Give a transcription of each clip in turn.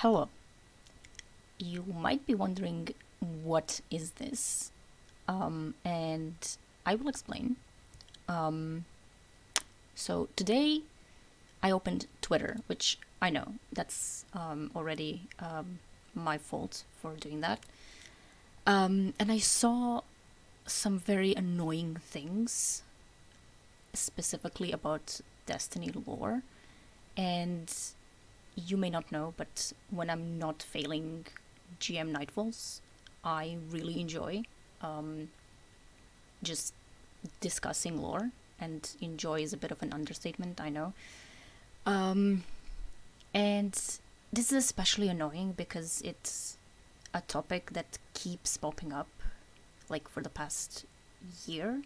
Hello. You might be wondering, what is this? And I will explain. Um, so today I opened Twitter, which I know that's already my fault for doing that. And I saw some very annoying things, specifically about Destiny lore. And you may not know, but when I'm not failing GM Nightfalls, I really enjoy um, just discussing lore, and enjoy is a bit of an understatement, I know. Um, and this is especially annoying because it's a topic that keeps popping up, like for the past year,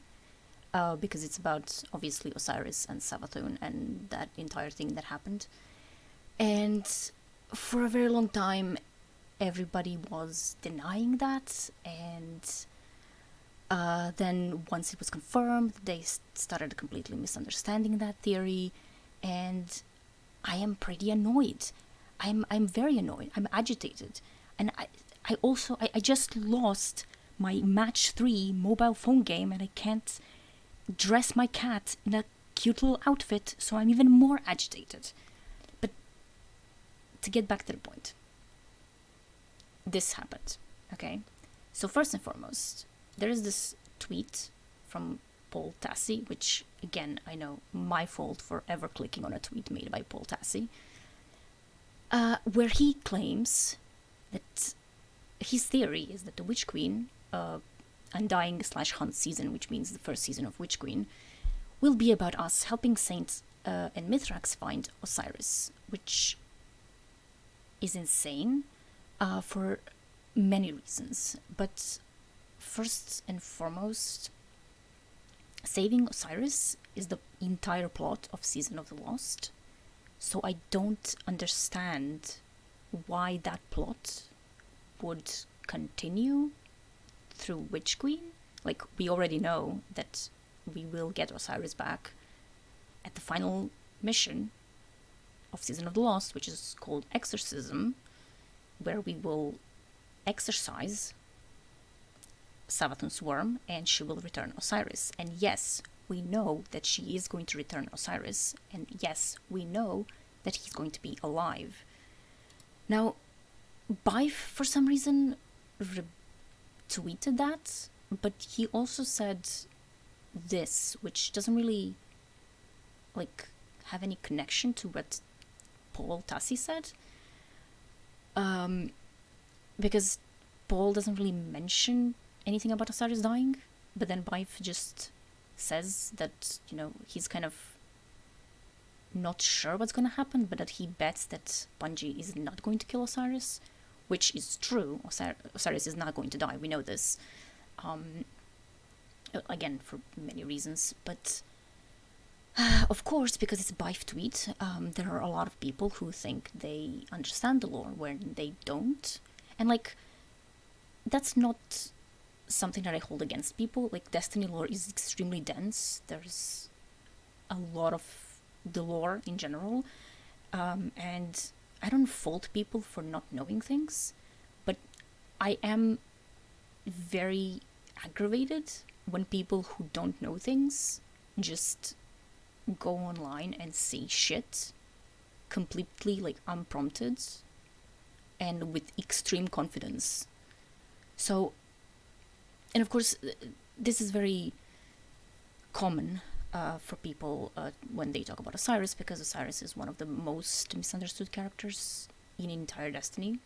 because it's about obviously Osiris and Savathun and that entire thing that happened. And for a very long time, everybody was denying that, and then once it was confirmed, they started completely misunderstanding that theory, and I am pretty annoyed. I'm very annoyed. I'm agitated, and I just lost my match 3 mobile phone game, and I can't dress my cat in a cute little outfit, so I'm even more agitated. But to get back to the point, this happened, okay? So first and foremost, there is this tweet from Paul Tassi, which again, I know, my fault for ever clicking on a tweet made by Paul Tassi, where he claims that his theory is that the Witch Queen, Undying slash Hunt season, which means the first season of Witch Queen, will be about us helping Saint and Mithrax find Osiris, which is insane for many reasons. But first and foremost, saving Osiris is the entire plot of Season of the Lost. So I don't understand why that plot would continue through Witch Queen. Like, we already know that we will get Osiris back at the final mission of Season of the Lost, which is called Exorcism, where we will exorcise Savathun's worm and she will return Osiris. And yes, we know that she is going to return Osiris, and yes, we know that he's going to be alive. Now, Bife, for some reason, retweeted that, but he also said this, which doesn't really, like, have any connection to what Paul Tassi said. Because Paul doesn't really mention anything about Osiris dying, but then Bife just says that, he's kind of not sure what's going to happen, but that he bets that Bungie is not going to kill Osiris, which is true. Osiris is not going to die, we know this. Again, for many reasons, but of course, because it's a Bife tweet, there are a lot of people who think they understand the lore when they don't. And, like, that's not something that I hold against people. Like, Destiny lore is extremely dense. There's a lot of the lore in general. And I don't fault people for not knowing things, but I am very aggravated when people who don't know things just go online and say shit completely, like, unprompted and with extreme confidence. So, and of course, this is very common for people when they talk about Osiris, because Osiris is one of the most misunderstood characters in entire Destiny.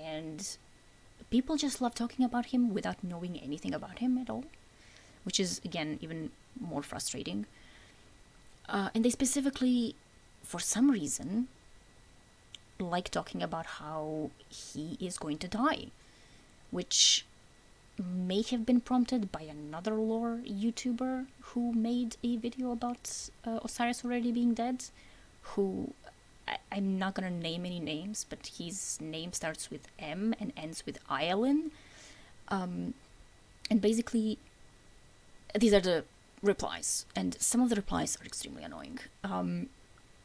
And people just love talking about him without knowing anything about him at all, which is, again, even more frustrating. And they specifically, for some reason, like talking about how he is going to die, which may have been prompted by another lore YouTuber who made a video about Osiris already being dead, who, I'm not gonna name any names, but his name starts with M and ends with Ialin. And basically, these are the replies, and some of the replies are extremely annoying.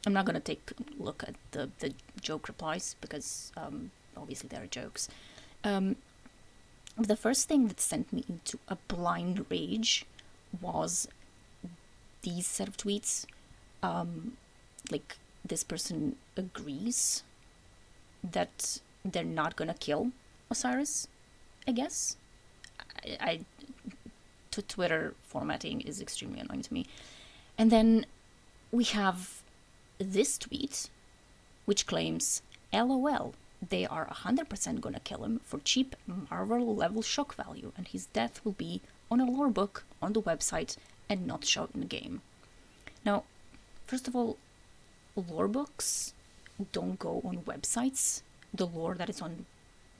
I'm not gonna take a look at the joke replies because obviously they're jokes. Um, the first thing that sent me into a blind rage was these set of tweets. Like, this person agrees that they're not gonna kill Osiris, I guess. I to Twitter formatting is extremely annoying to me. And then we have this tweet, which claims, LOL, they are 100% gonna kill him for cheap Marvel level shock value, and his death will be on a lore book on the website and not shown in the game. Now, first of all, lore books don't go on websites. The lore that is on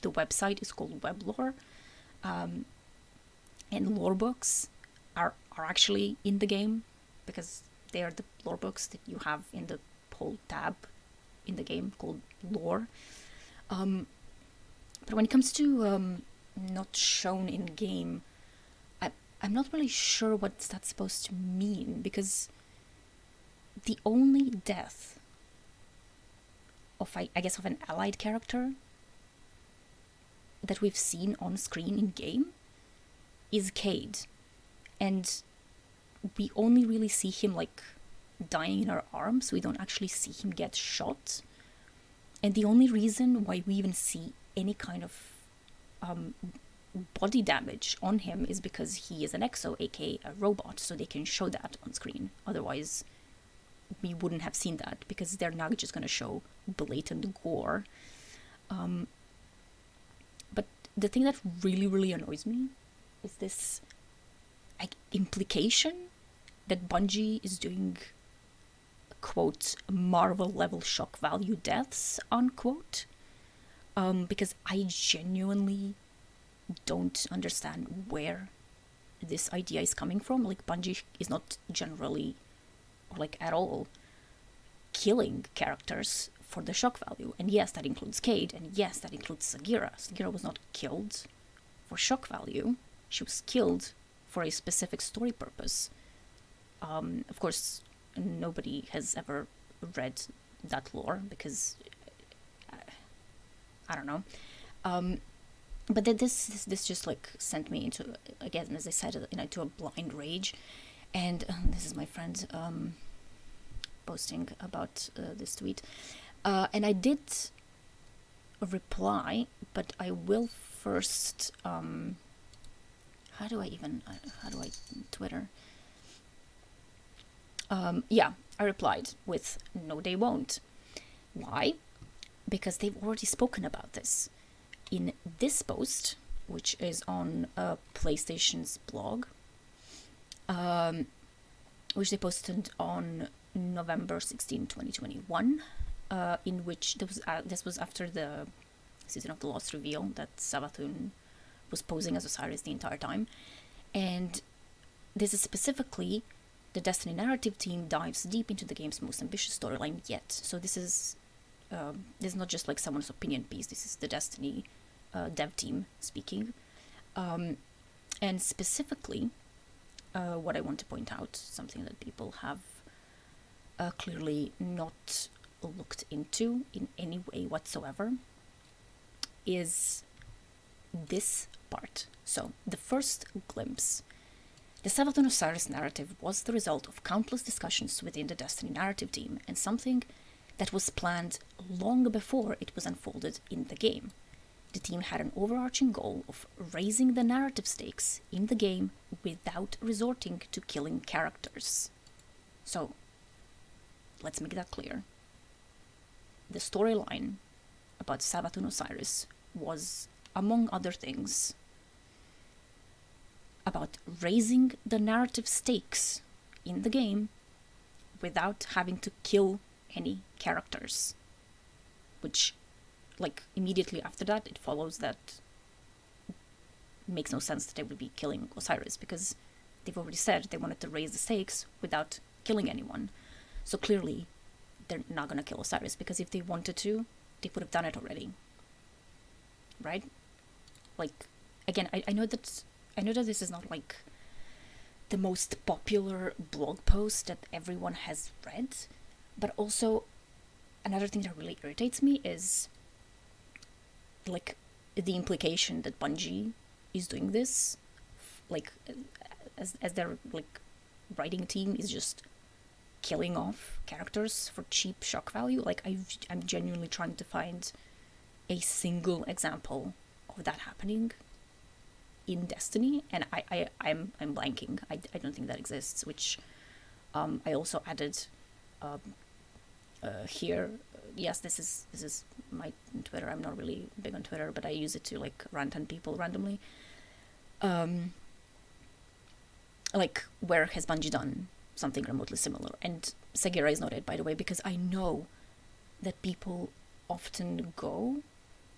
the website is called web lore. And lore books are actually in the game because they are the lore books that you have in the whole tab in the game called lore. But when it comes to not shown in game, I'm not really sure what that's supposed to mean, because the only death of, I guess, of an allied character that we've seen on screen in game is Cade, and we only really see him like dying in our arms. We don't actually see him get shot, and the only reason why we even see any kind of body damage on him is because he is an exo, aka a robot, so they can show that on screen. Otherwise, we wouldn't have seen that because they're not just going to show blatant gore. But the thing that really, really annoys me is this implication that Bungie is doing, quote, Marvel level shock value deaths, unquote. Because I genuinely don't understand where this idea is coming from. Like, Bungie is not generally, or like at all, killing characters for the shock value. And yes, that includes Cade, and yes, that includes Sagira. Sagira was not killed for shock value. She was killed for a specific story purpose. Of course, nobody has ever read that lore because I don't know. But this just like sent me into, again, as I said, into a blind rage. And this is my friend posting about this tweet, and I did reply, but I will first. How do I Twitter? Yeah, I replied with, no, they won't. Why? Because they've already spoken about this in this post, which is on PlayStation's blog, which they posted on November 16, 2021, in which this was after the Season of the Lost reveal that Savathun was posing as Osiris the entire time. And this is specifically, the Destiny narrative team dives deep into the game's most ambitious storyline yet. So this is not just like someone's opinion piece. This is the Destiny dev team speaking. And specifically, what I want to point out, something that people have clearly not looked into in any way whatsoever, is this part. So, the first glimpse. The Savathun Osiris narrative was the result of countless discussions within the Destiny narrative team, and something that was planned long before it was unfolded in the game. The team had an overarching goal of raising the narrative stakes in the game without resorting to killing characters. So, let's make that clear. The storyline about Savathun Osiris was, among other things, about raising the narrative stakes in the game without having to kill any characters. Which, like, immediately after that, it follows that it makes no sense that they would be killing Osiris, because they've already said they wanted to raise the stakes without killing anyone. So clearly, they're not gonna kill Osiris, because if they wanted to, they would have done it already. Right? Like, again, I know that this is not like the most popular blog post that everyone has read, But also, another thing that really irritates me is like the implication that Bungie is doing this, like as their like writing team is just killing off characters for cheap shock value. Like I'm genuinely trying to find a single example of that happening in Destiny, and I'm blanking. I don't think that exists. Which I also added here. Yes, this is my Twitter. I'm not really big on Twitter, but I use it to like rant on people randomly. Like, where has Bungie done something remotely similar? And Sagira is not it, by the way, because I know that people often go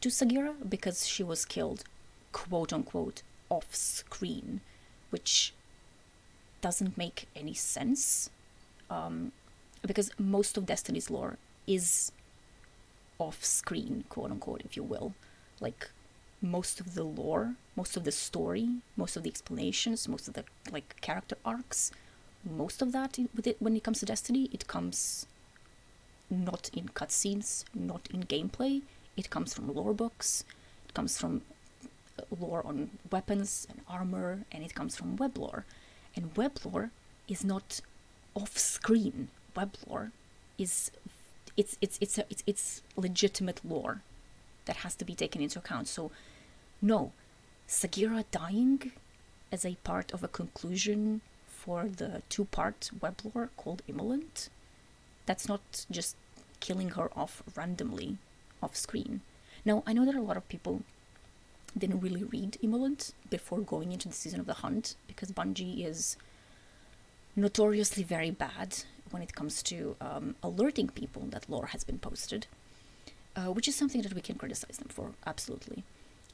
to Sagira because she was killed, quote unquote, off screen, which doesn't make any sense. Because most of Destiny's lore is off screen, quote unquote, if you will. Like, most of the lore, most of the story, most of the explanations, most of the like character arcs, most of that with it when it comes to Destiny, it comes not in cutscenes, not in gameplay. It comes from lore books. It comes from lore on weapons and armor, and it comes from web lore. And web lore is not off-screen. Web lore is it's legitimate lore that has to be taken into account. So, no, Sagira dying as a part of a conclusion for the two-part web lore called Immolent, that's not just killing her off randomly off screen. Now, I know that a lot of people didn't really read Immolent before going into the season of the Hunt because Bungie is notoriously very bad when it comes to alerting people that lore has been posted, which is something that we can criticize them for, absolutely.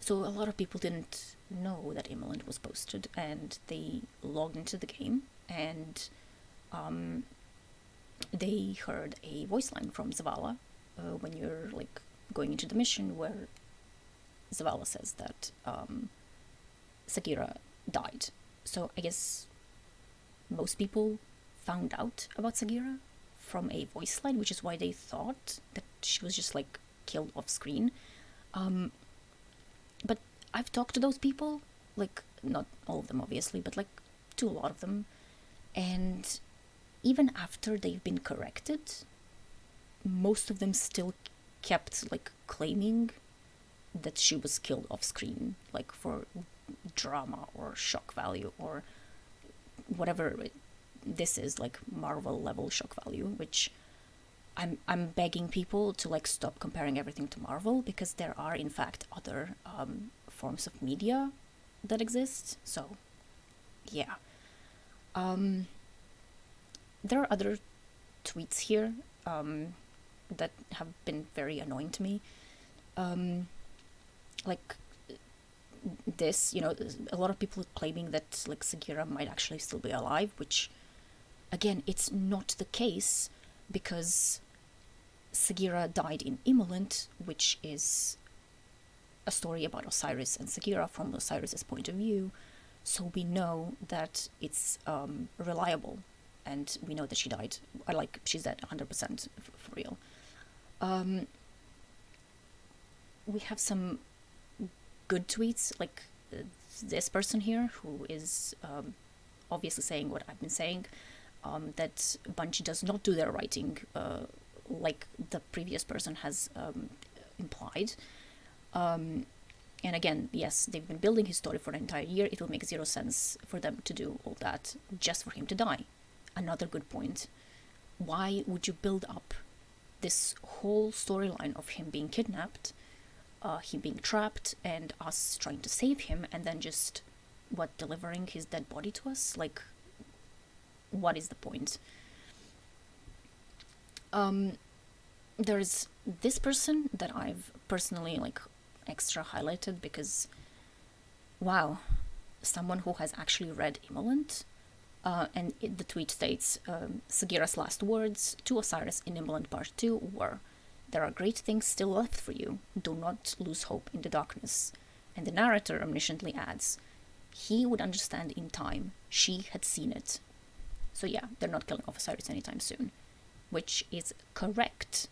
So a lot of people didn't know that Immolent was posted, and they logged into the game, and they heard a voice line from Zavala when you're like going into the mission, where Zavala says that Sagira died. So I guess most people found out about Sagira from a voice line, which is why they thought that she was just like killed off screen. But I've talked to those people, like not all of them obviously, but like to a lot of them, and even after they've been corrected, most of them still kept like claiming that she was killed off screen, like for drama or shock value or whatever this is, like Marvel level shock value, which I'm begging people to like stop comparing everything to Marvel, because there are in fact other forms of media that exist. So yeah, there are other tweets here that have been very annoying to me. Like this, a lot of people claiming that like Sagira might actually still be alive, which again, it's not the case, because Sagira died in Immolent, which is a story about Osiris and Sagira from Osiris's point of view. So we know that it's reliable, and we know that she died. She's dead 100% for real. We have some good tweets, like this person here, who is obviously saying what I've been saying, that Bungie does not do their writing like the previous person has implied. And again, yes, they've been building his story for an entire year. It will make zero sense for them to do all that just for him to die. Another good point. Why would you build up this whole storyline of him being kidnapped, him being trapped, and us trying to save him, and then just, delivering his dead body to us? Like, what is the point? There's this person that I've personally, like, extra highlighted because, wow, someone who has actually read Immolent. The tweet states, Sagira's last words to Osiris in Immolent Part 2 were, "There are great things still left for you. Do not lose hope in the darkness." And the narrator omnisciently adds, "He would understand in time. She had seen it." So yeah, they're not killing off Osiris anytime soon. which is correct,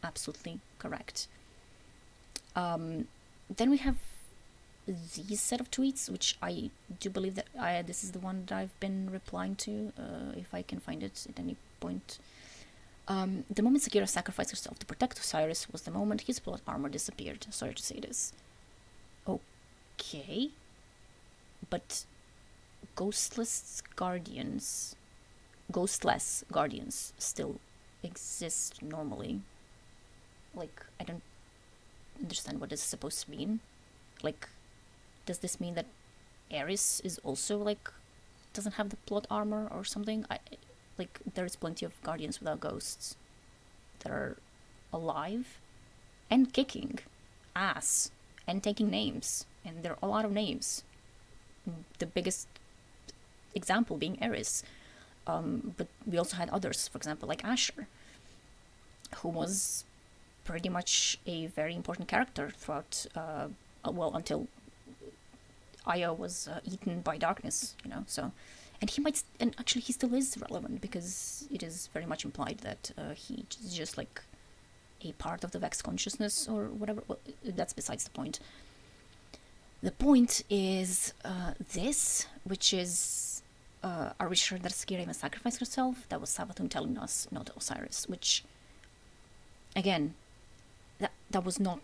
absolutely correct. Then we have these set of tweets, which I do believe that this is the one that I've been replying to, if I can find it at any point. The moment Sagira sacrificed herself to protect Osiris was the moment his plot armor disappeared. Sorry to say this. Okay. But ghostless guardians still exist normally. Like, I don't understand what this is supposed to mean. Like, does this mean that Eris is also, like, doesn't have the plot armor or something? Like, there's plenty of guardians without ghosts that are alive and kicking ass and taking names, and there are a lot of names. The biggest example being Eris. But we also had others, for example, like Asher, who was pretty much a very important character throughout, until Aya was eaten by darkness, so. And actually he still is relevant, because it is very much implied that he is just like a part of the Vex consciousness or whatever. Well, that's besides the point. The point is this, which is, are we sure that Sagira even sacrificed herself? That was Savathun telling us, not Osiris, which, again, that was not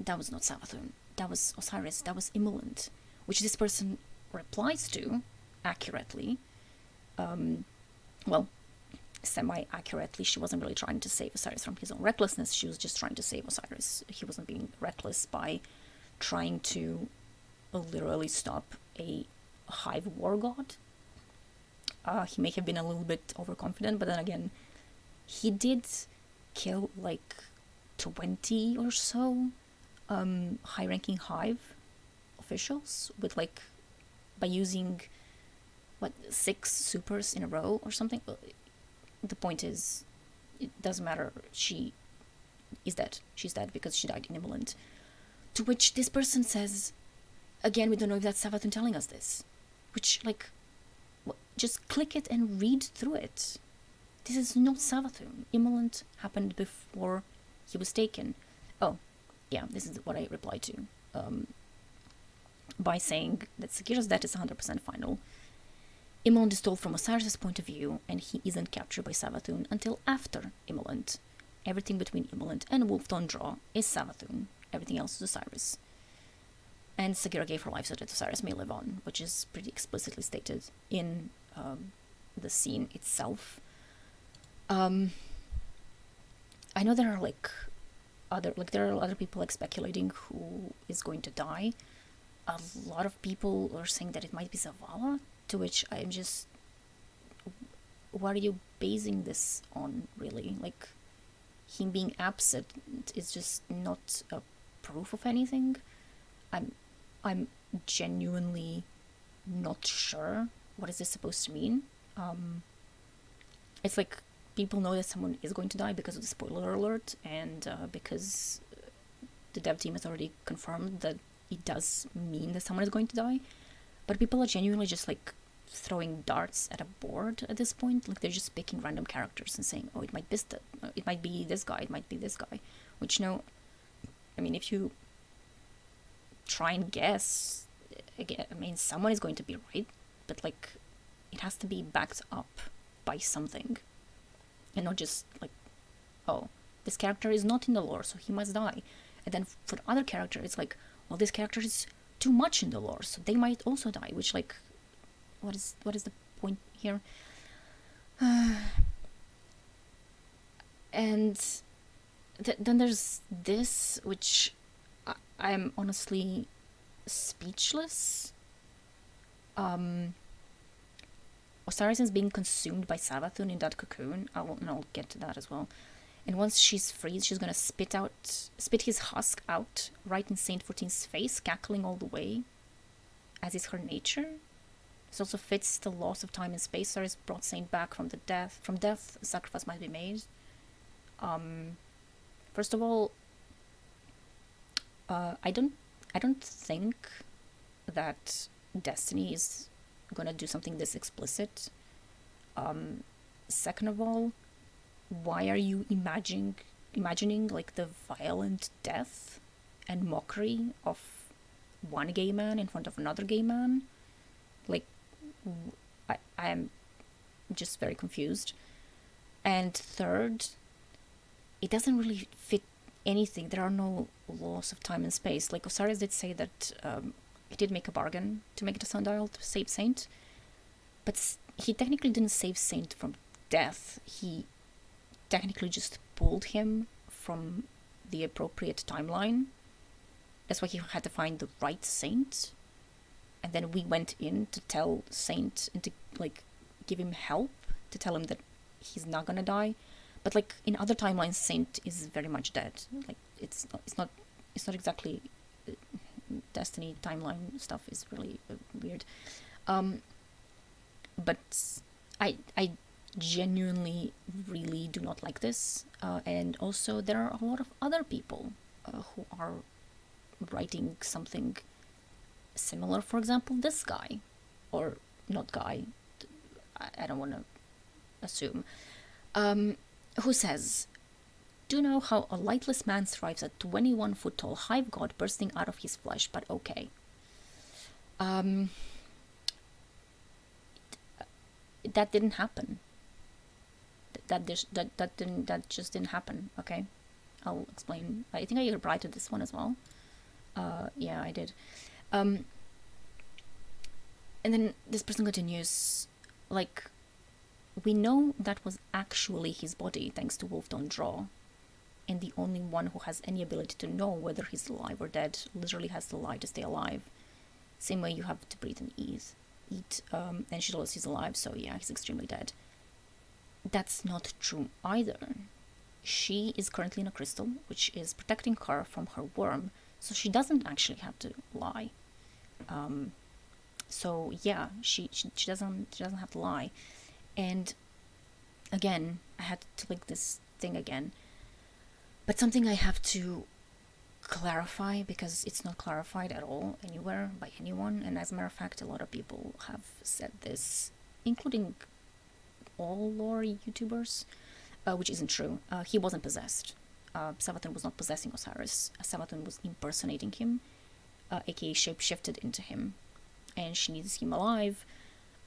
Savathun. That was Osiris. That was Immolent, which this person replies to accurately. Semi-accurately. She wasn't really trying to save Osiris from his own recklessness. She was just trying to save Osiris. He wasn't being reckless by trying to literally stop a hive war god. He may have been a little bit overconfident, but then again, he did kill like 20 or so high-ranking hive officials with by using 6 supers in a row or something. The point is, it doesn't matter. She is dead. She's dead because she died in Immolent. To which this person says, again, we don't know if that's Savathun telling us this. Which, just click it and read through it. This is not Savathun. Immolent happened before he was taken. Oh, yeah, this is what I replied to. By saying that Sagira's death is 100% final. Immolent is told from Osiris' point of view, and he isn't captured by Savathun until after Immolent. Everything between Immolent and Wolf Draw is Savathun. Everything else is Osiris. And Sagira gave her life so that Osiris may live on, which is pretty explicitly stated in the scene itself. I know there are there are other people speculating who is going to die. A lot of people are saying that it might be Zavala, to which I'm just, what are you basing this on, really? Him being absent is just not a proof of anything. I'm genuinely not sure what is this supposed to mean. It's like people know that someone is going to die because of the spoiler alert, and because the dev team has already confirmed that it does mean that someone is going to die. But people are genuinely just throwing darts at a board at this point. They're just picking random characters and saying, oh, it might be this guy, it might be this guy. Which, no, I mean, if you try and guess, again, I mean, someone is going to be right, but it has to be backed up by something, and not just oh, this character is not in the lore, so he must die. And then for the other character, it's well, this character is too much in the lore, so they might also die. Which what is the point here? And then there's this, which I'm honestly speechless. Osiris is being consumed by Savathun in that cocoon. I'll get to that as well. And once she's freed, she's gonna spit his husk out right in Saint 14's face, cackling all the way, as is her nature. This also fits the loss of time and space. Osiris brought Saint back from death. A sacrifice might be made. First of all, I don't think that Destiny is gonna do something this explicit. Second of all, why are you imagining like the violent death and mockery of one gay man in front of another gay man? Like, I am just very confused. And third, it doesn't really fit anything. There are no laws of time and space. Like Osiris did say that he did make a bargain to make the sundial to save Saint, but he technically didn't save Saint from death. He technically just pulled him from the appropriate timeline. That's why he had to find the right Saint. And then we went in to tell Saint and to like give him help, to tell him that he's not gonna die. But like in other timelines, Saint is very much dead. Like it's not exactly Destiny timeline stuff is really weird. But I genuinely really do not like this. And also there are a lot of other people who are writing something similar. For example, this guy, or not guy, I don't want to assume, who says, "Do you know how a lightless man thrives a 21-foot tall hive god bursting out of his flesh, but okay." That didn't happen. That just didn't happen. Okay, I'll explain. I think I replied to this one as well. Yeah, I did. And then this person continues, like, we know that was actually his body thanks to Wolfstone Draw, and the only one who has any ability to know whether he's alive or dead literally has to lie to stay alive. Same way you have to breathe and eat. And she told us he's alive, so yeah, he's extremely dead. That's not true either. She is currently in a crystal, which is protecting her from her worm, so she doesn't actually have to lie. So yeah, she doesn't have to lie. And again, I had to link this thing again, but something I have to clarify, because it's not clarified at all anywhere by anyone. And as a matter of fact, a lot of people have said this, including all lore YouTubers, which isn't true. He wasn't possessed. Savathun was not possessing Osiris. Savathun was impersonating him, aka shape-shifted into him, and she needs him alive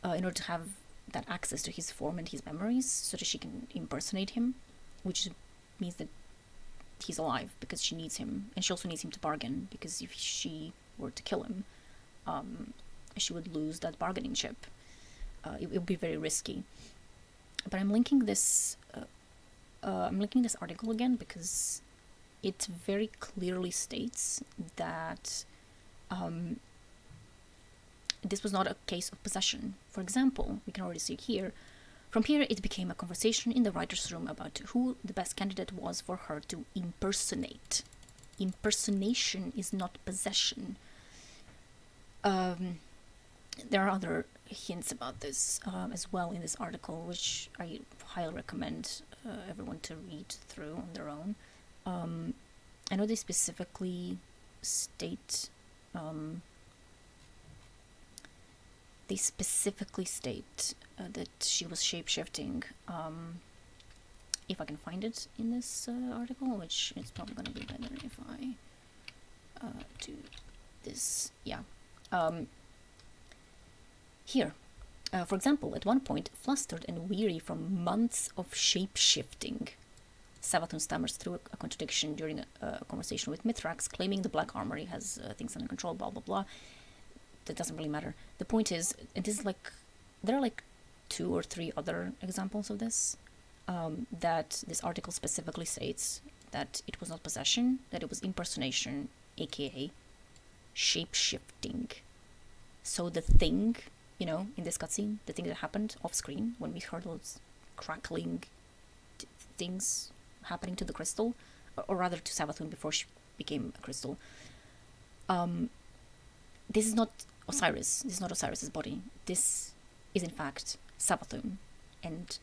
in order to have that access to his form and his memories, so that she can impersonate him, which means that he's alive because she needs him, and she also needs him to bargain, because if she were to kill him, she would lose that bargaining chip. It would be very risky. But I'm linking this article again because it very clearly states that this was not a case of possession. For example, we can already see it here. From here, it became a conversation in the writer's room about who the best candidate was for her to impersonate. Impersonation is not possession. There are other hints about this as well in this article, which I highly recommend everyone to read through on their own. I know they specifically state that she was shape-shifting. If I can find it in this article, which it's probably going to be better if I do this. Yeah. Here. For example, at one point, flustered and weary from months of shape-shifting, Savathun stammers through a contradiction during a conversation with Mithrax, claiming the black armory has things under control, blah blah blah. That doesn't really matter. The point is, and this is like, there are like 2 or 3 other examples of this, that this article specifically states that it was not possession, that it was impersonation, aka shape-shifting. So the thing, you know, in this cutscene, the thing that happened off screen when we heard those crackling things happening to the crystal, or rather to Savathun before she became a crystal, this is not Osiris. This is not Osiris's body. This is in fact Savathun. And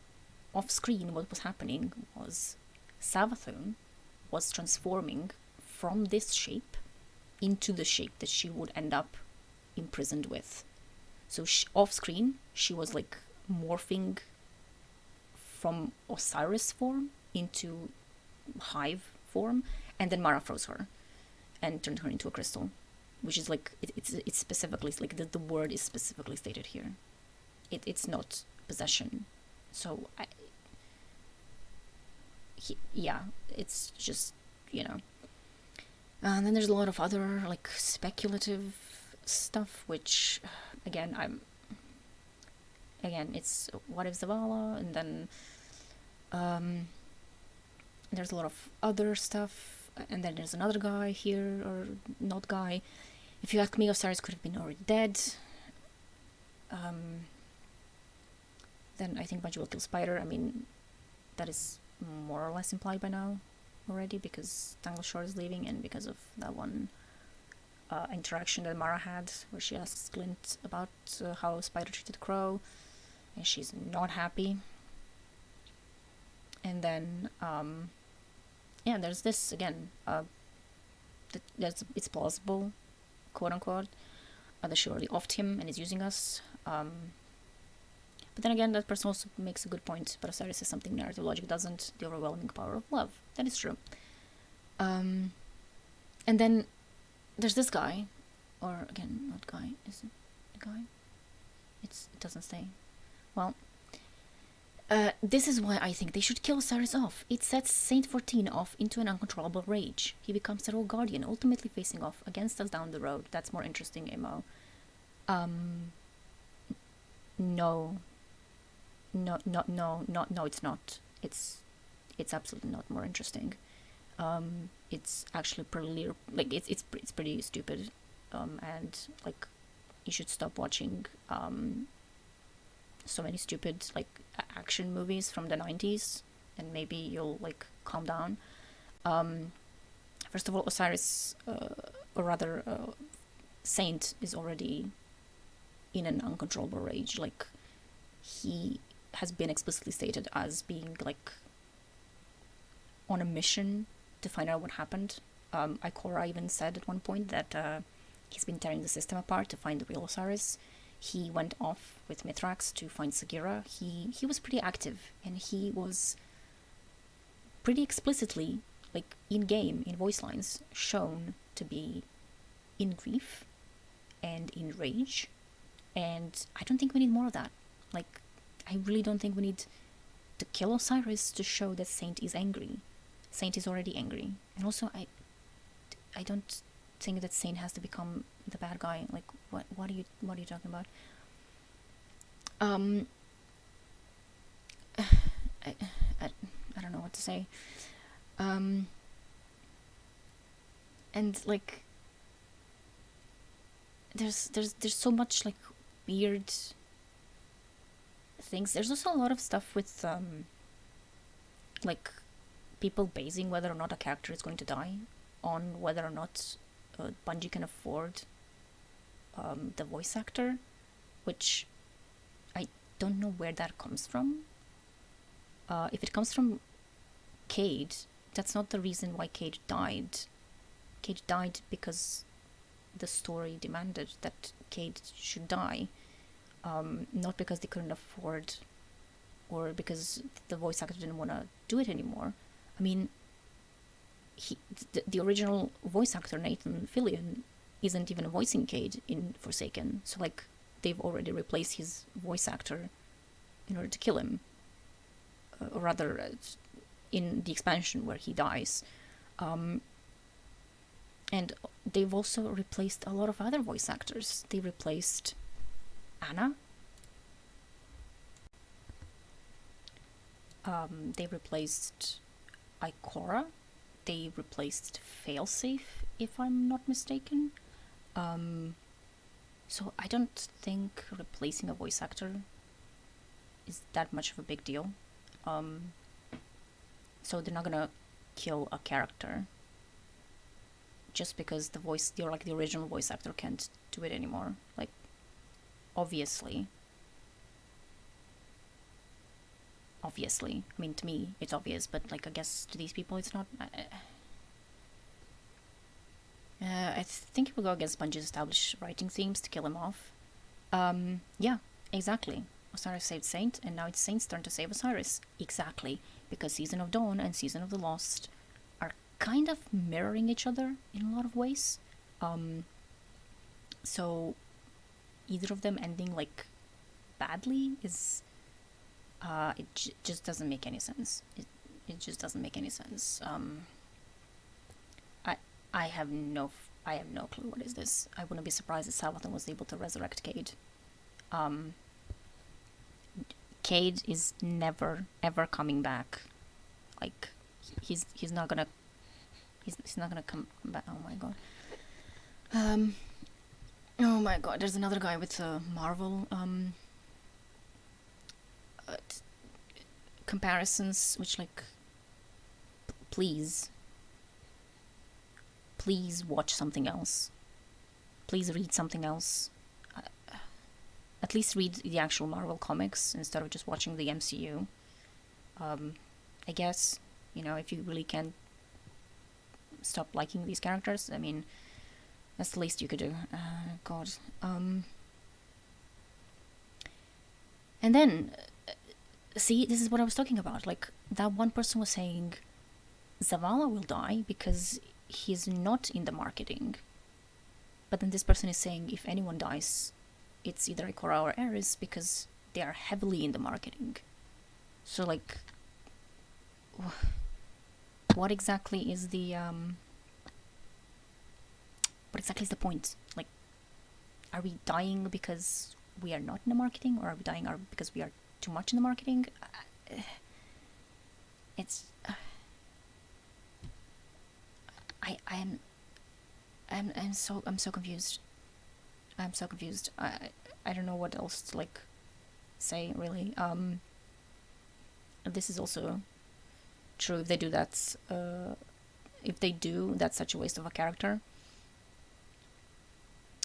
off screen, what was happening was Savathun was transforming from this shape into the shape that she would end up imprisoned with. So off screen, she was like morphing from Osiris form into hive form, and then Mara froze her and turned her into a crystal, which is like it's specifically like the word is specifically stated here. It's not possession. So yeah, it's just, you know. And then there's a lot of other like speculative stuff, which again it's what if Zavala, and then there's a lot of other stuff, and then there's another guy here, or not guy. If you ask me, Osiris could have been already dead. Then I think Bungie will kill Spider. I mean, that is more or less implied by now already, because Tangleshore is leaving, and because of that one interaction that Mara had, where she asks Glint about how Spider treated Crow, and she's not happy. And then, yeah, there's this again. It's plausible, quote unquote, that she already offed him and is using us. But then again, that person also makes a good point. But Osiris is something narrative logic doesn't: the overwhelming power of love. That is true. And then there's this guy, or again, not guy. Is it a guy? It doesn't say. Well, this is why I think they should kill Osiris off. It sets Saint 14 off into an uncontrollable rage. He becomes a role guardian, ultimately facing off against us down the road. That's more interesting, Emo. No, no, it's not. It's absolutely not more interesting. It's actually pretty, like, it's pretty stupid, and like, you should stop watching so many stupid like action movies from the 90s, and maybe you'll like calm down. First of all, Osiris, or rather Saint, is already in an uncontrollable rage. Like, he has been explicitly stated as being like on a mission to find out what happened. Ikora even said at one point that he's been tearing the system apart to find the real Osiris. He went off with Mithrax to find Sagira. He was pretty active, and he was pretty explicitly, like in game, in voice lines, shown to be in grief and in rage. And I don't think we need more of that. Like, I really don't think we need to kill Osiris to show that Saint is angry. Saint is already angry. And also, I don't think that Saint has to become the bad guy. Like, what are you talking about? I don't know what to say. And like, there's so much like weird things. There's also a lot of stuff with like people basing whether or not a character is going to die on whether or not Bungie can afford the voice actor, which I don't know where that comes from. If it comes from Cade, that's not the reason why Cade died. Cade died because the story demanded that Cade should die, not because they couldn't afford, or because the voice actor didn't want to do it anymore. I mean, the original voice actor, Nathan Fillion, isn't even voicing Cade in Forsaken, so like, they've already replaced his voice actor in order to kill him, or rather in the expansion where he dies. And they've also replaced a lot of other voice actors. They replaced Anna. They replaced Ikora. They replaced Failsafe, if I'm not mistaken. So I don't think replacing a voice actor is that much of a big deal. So they're not gonna kill a character just because the original voice actor can't do it anymore. Like, obviously. I mean, to me, it's obvious, but like, I guess to these people, it's not. I think it will go against Bungie's established writing themes to kill him off. Yeah, exactly. Osiris saved Saint, and now it's Saint's turn to save Osiris. Exactly, because Season of Dawn and Season of the Lost are kind of mirroring each other in a lot of ways. So either of them ending like badly is just doesn't make any sense. It just doesn't make any sense. I I have no I have no clue what is this. I wouldn't be surprised if Sabaton was able to resurrect Cade. Um, Cade is never ever coming back. Like he's not gonna he's not gonna come back. Oh my god. Um. Oh my god. There's another guy with Marvel comparisons, which like, please, please watch something else. Please read something else. At least read the actual Marvel comics instead of just watching the MCU. I guess, you know, if you really can't stop liking these characters, I mean, that's the least you could do. God. And then, see, this is what I was talking about. Like, that one person was saying Zavala will die because he's not in the marketing. But then this person is saying if anyone dies, it's either Ikora or Ares because they are heavily in the marketing. So, like, what exactly is the what exactly is the point? Like, are we dying because we are not in the marketing, or are we dying because we are too much in the marketing? It's I'm so confused. I'm so confused. I don't know what else to like say really. This is also true if they do that. If they do, that's such a waste of a character.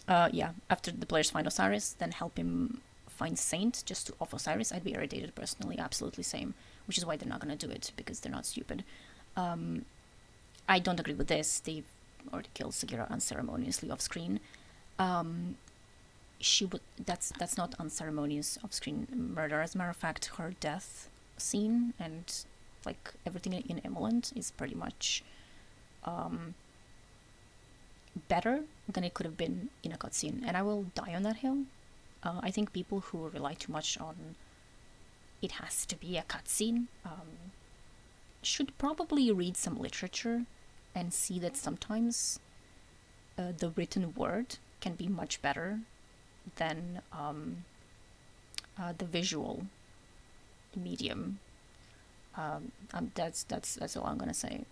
Yeah, after the players find Osiris, then help him find Saint just to off Osiris. I'd be irritated personally, absolutely same. Which is why they're not gonna do it, because they're not stupid. I don't agree with this. They've already killed Sagira unceremoniously off screen. She would. That's not unceremonious off screen murder. As a matter of fact, her death scene and like everything in Emeland is pretty much better than it could have been in a cutscene, and I will die on that hill. I think people who rely too much on it has to be a cutscene should probably read some literature and see that sometimes the written word can be much better than the visual medium. That's all I'm gonna say.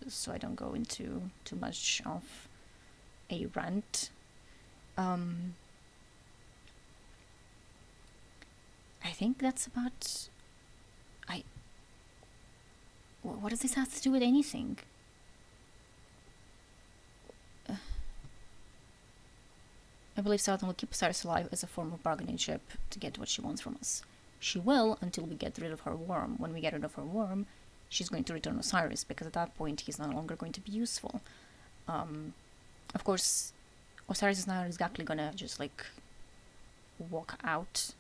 So I don't go into too much of a rant. I think that's about. What does this have to do with anything? I believe Southern will keep Osiris alive as a form of bargaining chip to get what she wants from us. She will until we get rid of her worm. When we get rid of her worm, she's going to return Osiris, because at that point he's no longer going to be useful. Of course, Osiris is not exactly gonna just like walk out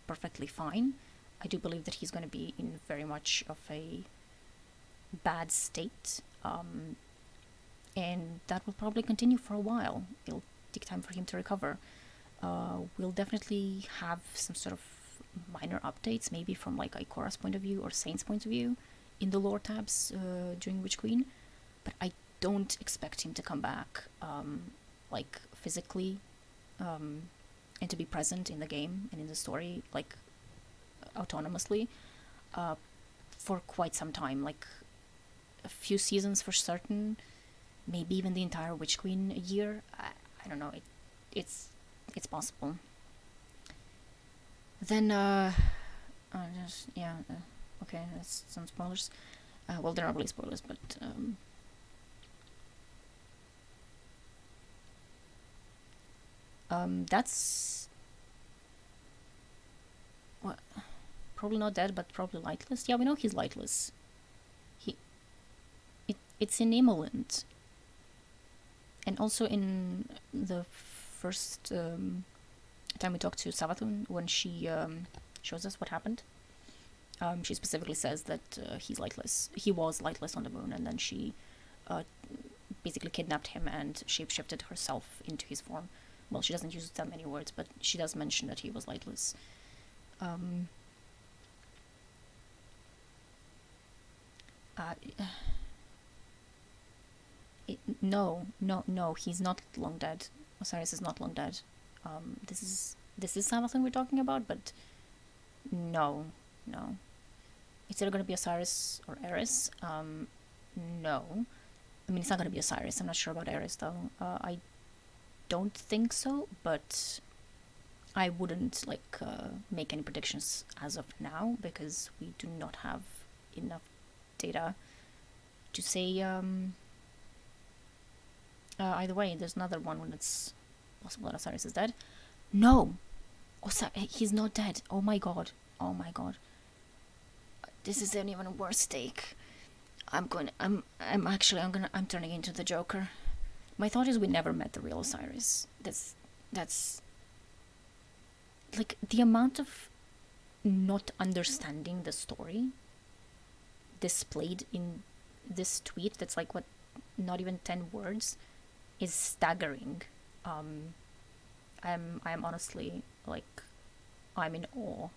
perfectly fine. I do believe that he's going to be in very much of a bad state, and that will probably continue for a while. It'll take time for him to recover. We'll definitely have some sort of minor updates, maybe from like Ikora's point of view or Saint's point of view, in the lore tabs during Witch Queen, but I don't expect him to come back like physically and to be present in the game and in the story like autonomously for quite some time, like a few seasons for certain, maybe even the entire Witch Queen year. I don't know. It's possible. Then okay, that's some spoilers. Well, they're not really spoilers, but that's what, probably not dead, but probably lightless. Yeah, we know he's lightless. It's in Imoland, and also in the first time we talked to Savathun, when she shows us what happened, she specifically says that he's lightless. He was lightless on the moon, and then she uh, basically kidnapped him and shapeshifted herself into his form. Well, she doesn't use that many words, but she does mention that he was lightless. Um, uh, no, he's not long dead. Osiris is not long dead. This is Savathun we're talking about, but no, no. It's either gonna be Osiris or Eris. No. I mean, it's not gonna be Osiris. I'm not sure about Eris though. I don't think so, but I wouldn't make any predictions as of now because we do not have enough data to say. Either way, there's another one when it's possible that Osiris is dead. No, he's not dead. Oh my god. Oh my god. This is an even worse take. I'm turning into the Joker. My thought is we never met the real Osiris. That's like the amount of not understanding the story displayed in this tweet. That's like what, not even 10 words, is staggering. I'm honestly like, I'm in awe.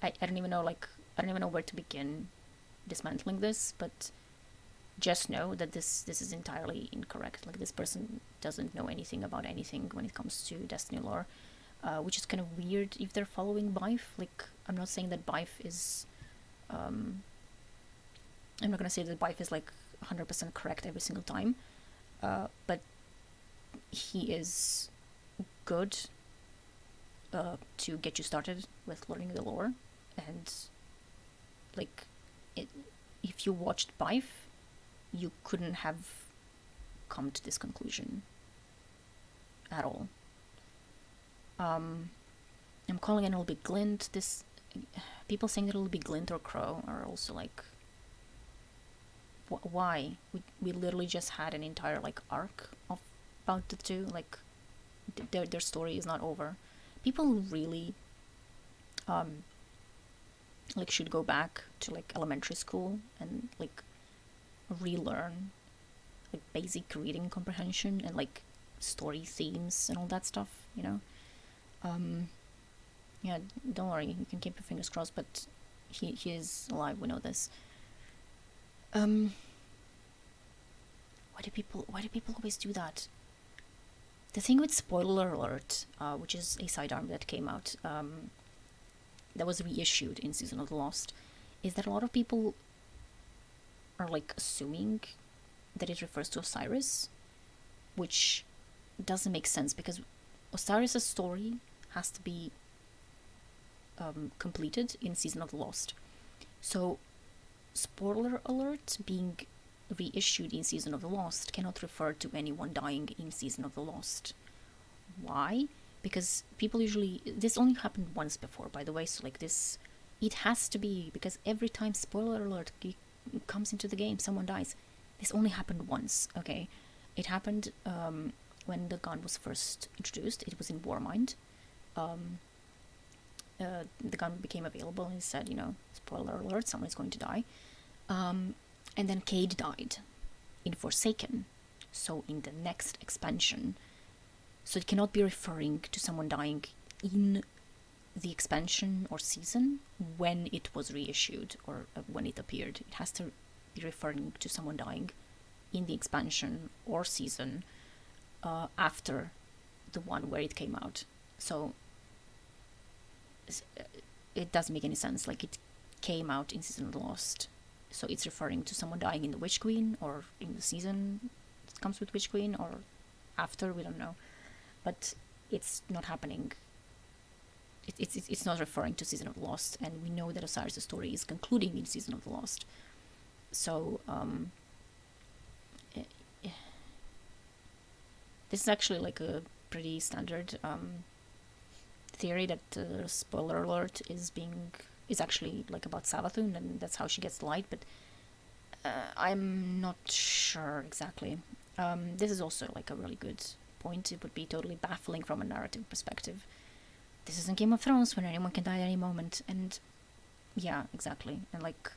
I don't even know where to begin dismantling this, but just know that this is entirely incorrect. Like, this person doesn't know anything about anything when it comes to Destiny lore, which is kind of weird if they're following Bife. Like, I'm not saying that Bife is I'm not gonna say that Bife is like 100% correct every single time, but he is good to get you started with learning the lore. And like, if you watched Bife, you couldn't have come to this conclusion at all. I'm calling it it'll be Glint. This people saying that it'll be Glint or Crow are also like, why? We literally just had an entire like arc of about the two. Like, their story is not over. People really like should go back to like elementary school and like relearn like basic reading comprehension and like story themes and all that stuff, you know. Yeah, don't worry, you can keep your fingers crossed, but he is alive, we know this. Why do people always do that? The thing with Spoiler Alert, which is a sidearm that came out, that was reissued in Season of the Lost, is that a lot of people are like assuming that it refers to Osiris, which doesn't make sense because Osiris' story has to be completed in Season of the Lost. So, Spoiler Alert being reissued in Season of the Lost cannot refer to anyone dying in Season of the Lost. Why? Because people usually, this only happened once before, by the way, so like this, it has to be, because every time Spoiler Alert comes into the game, someone dies. This only happened once, okay? It happened when the gun was first introduced. It was in Warmind. The gun became available and it said, you know, Spoiler Alert, someone is going to die. And then Cade died in Forsaken. So in the next expansion, so it cannot be referring to someone dying in the expansion or season when it was reissued or when it appeared. It has to be referring to someone dying in the expansion or season after the one where it came out. So it doesn't make any sense. Like, it came out in Season of the Lost, so it's referring to someone dying in the Witch Queen or in the season that comes with Witch Queen or after, we don't know. But it's not happening. It's not referring to Season of the Lost, and we know that Osiris' story is concluding in Season of the Lost. So this is actually like a pretty standard theory that Spoiler Alert is actually like about Savathun, and that's how she gets the light. But I'm not sure exactly. This is also like a really good point. It would be totally baffling from a narrative perspective. This isn't Game of Thrones when anyone can die at any moment, and yeah, exactly. And like,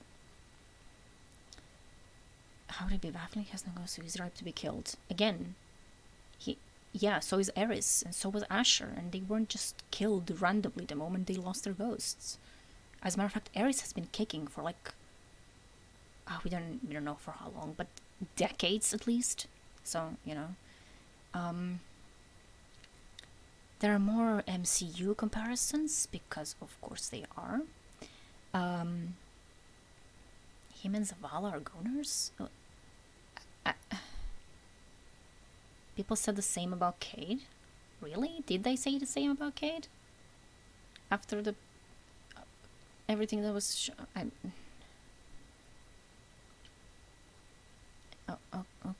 how would it be baffling? He has no ghost, so he's ripe to be killed. Again, he, yeah, so is Eris, and so was Asher, and they weren't just killed randomly the moment they lost their ghosts. As a matter of fact, Eris has been kicking for like, we don't know for how long, but decades at least. So, you know. There are more MCU comparisons, because of course they are. Um, him and Zavala are goners? Uh, People said the same about Cade? Really? Did they say the same about Cade? After the everything that was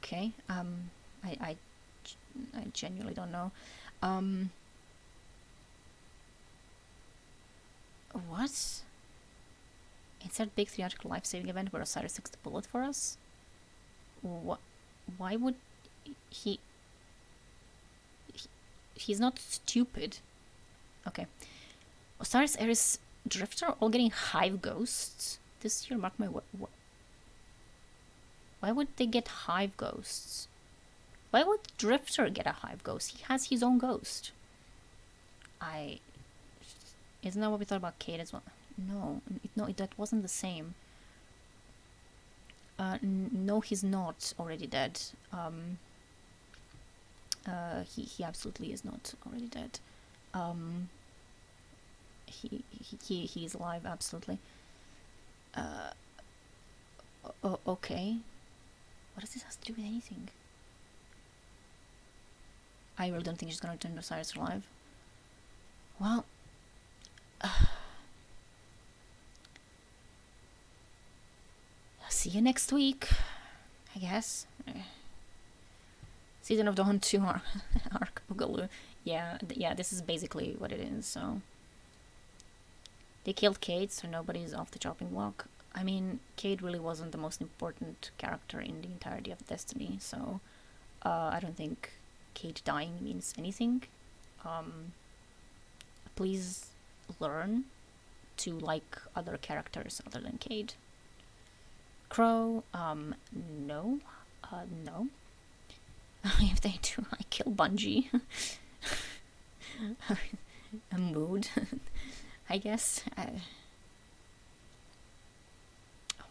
okay. I genuinely don't know. Um, what? Insert big theatrical life-saving event where Osiris takes the bullet for us? What? Why would he? He's not stupid. Okay. Osiris, Eris, Drifter all getting hive ghosts this year. Mark my word. Why would they get hive ghosts? Why would Drifter get a hive ghost? He has his own ghost. Isn't that what we thought about Cade as well? No, that wasn't the same. No, he's not already dead. He absolutely is not already dead. He is alive, absolutely. Okay. What does this have to do with anything? I really don't think she's gonna return Osiris alive. Well, see you next week, I guess. Season of Dawn 2 arc Boogaloo. Yeah, this is basically what it is, so. They killed Cade, so nobody's off the chopping block. I mean, Cade really wasn't the most important character in the entirety of Destiny, so I don't think Cade dying means anything. Please learn to like other characters other than Cade. Crow, no. No. If they do, I kill Bungie. A mood, I guess. Oh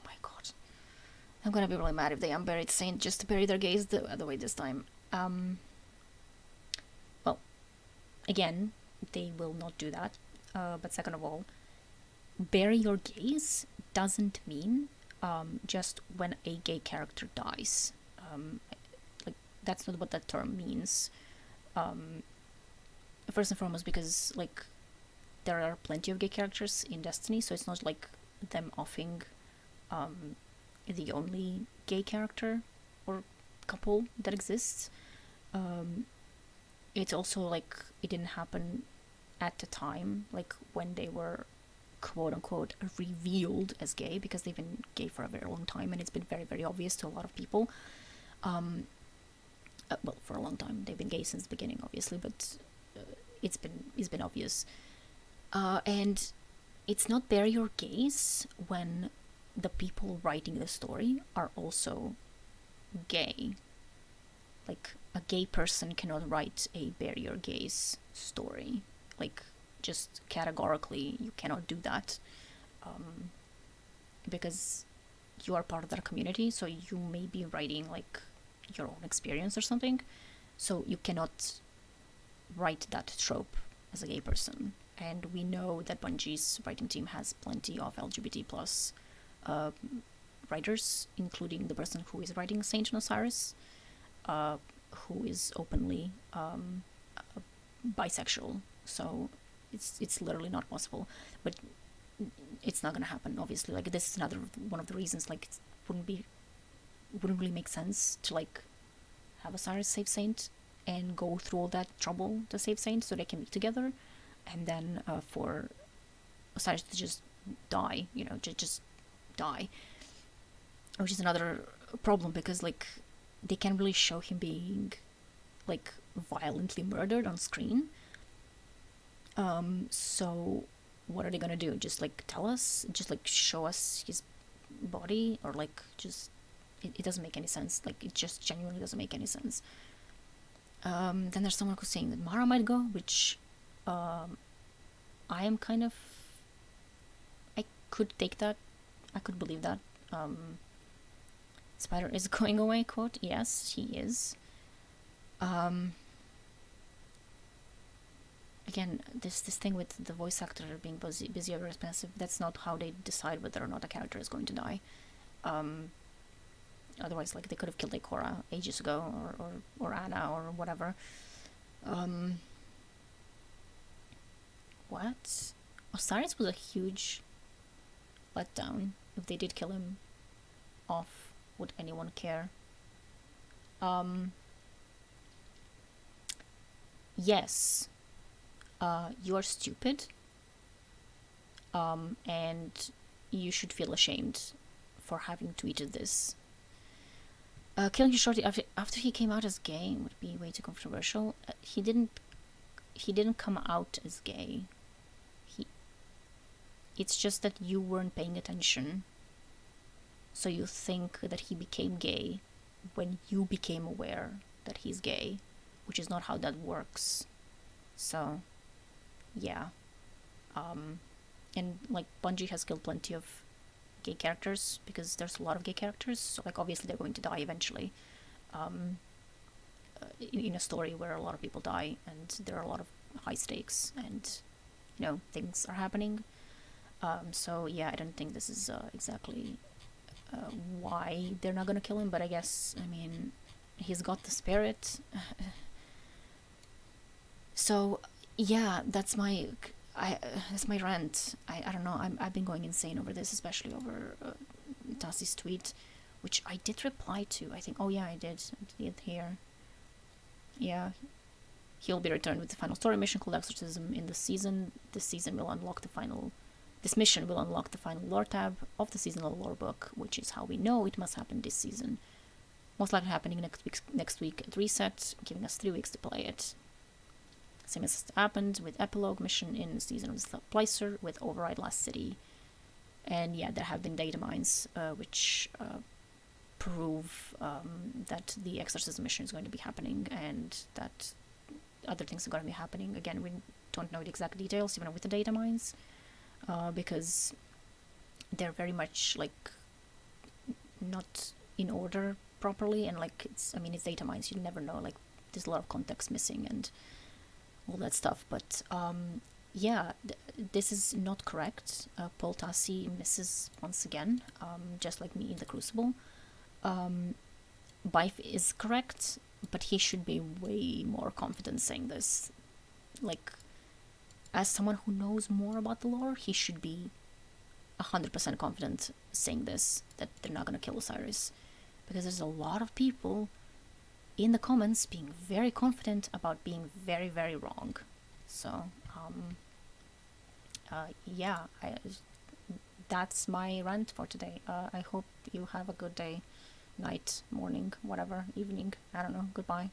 my god. I'm gonna be really mad if they unburied Saint just to bury their gays the way this time. Well, again, they will not do that. But second of all, bury your gays doesn't mean just when a gay character dies. Like, that's not what that term means. First and foremost, because like there are plenty of gay characters in Destiny, so it's not like them offing the only gay character or couple that exists. It's also like it didn't happen at the time, like when they were quote unquote revealed as gay, because they've been gay for a very long time and it's been very, very obvious to a lot of people. Well, for a long time. They've been gay since the beginning, obviously, but it's been obvious. And it's not bury your gays when the people writing the story are also gay. Like, a gay person cannot write a bury your gays story. Like, just categorically, you cannot do that. Because you are part of that community, so you may be writing, like, your own experience or something. So you cannot write that trope as a gay person. And we know that Bungie's writing team has plenty of LGBT plus writers, including the person who is writing Saint and Osiris, who is openly bisexual. So it's literally not possible. But it's not gonna happen, obviously. Like, this is another one of the reasons, like, it wouldn't really make sense to like have Osiris save Saint and go through all that trouble to save Saint so they can be together, and then for Osiris to just die, just die, which is another problem, because like they can't really show him being like violently murdered on screen. So what are they gonna do? Just like tell us? Just like show us his body? Or like just it doesn't make any sense. Like it just genuinely doesn't make any sense. Then there's someone who's saying that Mara might go, which I am kind of, I could take that. I could believe that. Spider is going away, quote. Yes, he is. Again, this thing with the voice actor being busy or expensive, that's not how they decide whether or not a character is going to die. Otherwise, like, they could have killed Ikora ages ago, or Anna, or whatever. What? Osiris was a huge letdown. If they did kill him off, would anyone care? Yes, you are stupid, and you should feel ashamed for having tweeted this. Killing him shortly after he came out as gay would be way too controversial. He didn't come out as gay. It's just that you weren't paying attention. So you think that he became gay when you became aware that he's gay, which is not how that works. So, yeah. And like Bungie has killed plenty of gay characters because there's a lot of gay characters. So like obviously they're going to die eventually. In a story where a lot of people die and there are a lot of high stakes and things are happening. So yeah, I don't think this is exactly why they're not gonna kill him. But I guess, I mean, he's got the spirit. So yeah, that's my rant. I don't know. I've been going insane over this, especially over Tassi's tweet, which I did reply to. I think. Oh yeah, I did here. Yeah, he'll be returned with the final story mission called Exorcism in the season. This mission will unlock the final lore tab of the seasonal lore book, which is how we know it must happen this season. Most likely happening next week at reset, giving us 3 weeks to play it. Same as happened with Epilogue mission in Season of the Placer with Override Last City. And yeah, there have been data mines which prove that the Exorcism mission is going to be happening and that other things are going to be happening. Again, we don't know the exact details, even with the data mines, because they're very much like not in order properly, and like it's data mines. You never know. Like there's a lot of context missing and all that stuff. But yeah, this is not correct. Paul Tassi misses once again, just like me in the Crucible. Bife is correct, but he should be way more confident saying this. Like, as someone who knows more about the lore, he should be 100% confident saying this, that they're not gonna kill Osiris. Because there's a lot of people in the comments being very confident about being very, very wrong. So, yeah, that's my rant for today. I hope you have a good day, night, morning, whatever, evening, I don't know, goodbye.